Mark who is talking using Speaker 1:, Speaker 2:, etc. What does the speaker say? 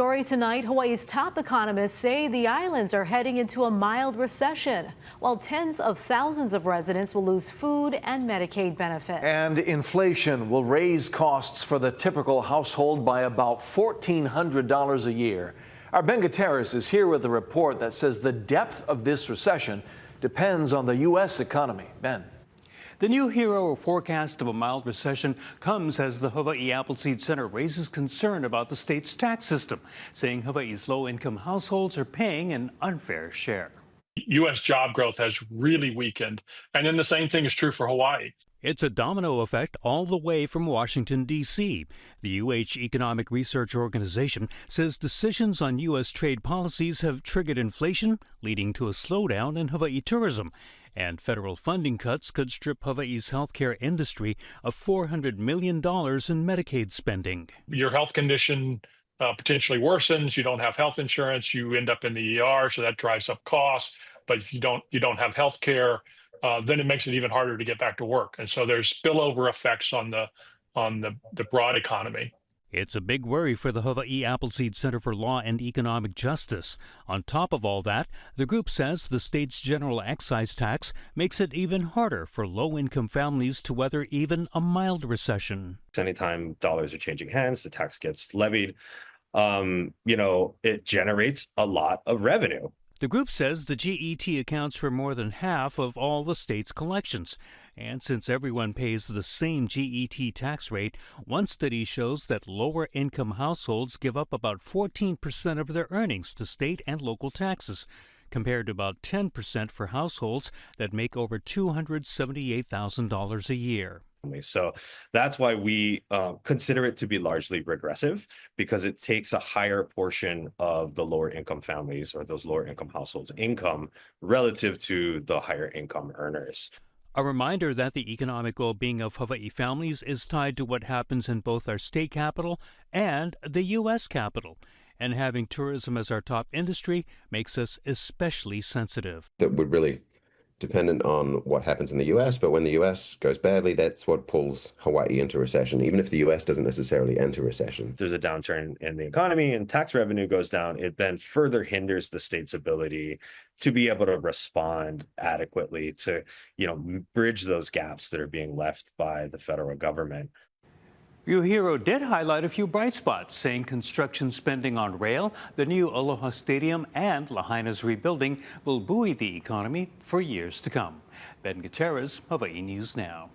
Speaker 1: Story tonight, Hawaii's top economists say the islands are heading into a mild recession, while tens of thousands of residents will lose food and Medicaid benefits.
Speaker 2: And inflation will raise costs for the typical household by about $1,400 a year. Our Ben Gutierrez is here with a report that says the depth of this recession depends on the U.S. economy. Ben.
Speaker 3: The new hero forecast of a mild recession comes as the Hawaii Appleseed Center raises concern about the state's tax system, saying Hawaii's low-income households are paying an unfair share.
Speaker 4: U.S. job growth has really weakened, and then the same thing is true for Hawaii.
Speaker 3: It's a domino effect all the way from Washington, D.C. The UH Economic Research Organization says decisions on U.S. trade policies have triggered inflation, leading to a slowdown in Hawaii tourism. And federal funding cuts could strip Hawaii's healthcare industry of $400 million in Medicaid spending.
Speaker 4: Your health condition potentially worsens. You don't have health insurance. You end up in the ER, so that drives up costs. But if you don't have health care, then it makes it even harder to get back to work. And so there's spillover effects on the broad economy.
Speaker 3: It's a big worry for the Hawaii Appleseed Center for Law and Economic Justice. On top of all that, the group says the state's general excise tax makes it even harder for low-income families to weather even a mild recession.
Speaker 5: Anytime dollars are changing hands, the tax gets levied, it generates a lot of revenue.
Speaker 3: The group says the GET accounts for more than half of all the state's collections. And since everyone pays the same GET tax rate, one study shows that lower-income households give up about 14% of their earnings to state and local taxes, compared to about 10% for households that make over $278,000 a year.
Speaker 5: So that's why we consider it to be largely regressive, because it takes a higher portion of the lower income families or those lower income households' income relative to the higher income earners.
Speaker 3: A reminder that the economic well-being of Hawaii families is tied to what happens in both our state capital and the U.S. capital. And having tourism as our top industry makes us especially sensitive.
Speaker 6: That we're really dependent on what happens in the U.S., but when the U.S. goes badly, that's what pulls Hawaii into recession, even if the U.S. doesn't necessarily enter recession.
Speaker 5: There's a downturn in the economy and tax revenue goes down. It then further hinders the state's ability to be able to respond adequately to, bridge those gaps that are being left by the federal government.
Speaker 3: Hero did highlight a few bright spots, saying construction spending on rail, the new Aloha Stadium, and Lahaina's rebuilding will buoy the economy for years to come. Ben Gutierrez, Hawaii News Now.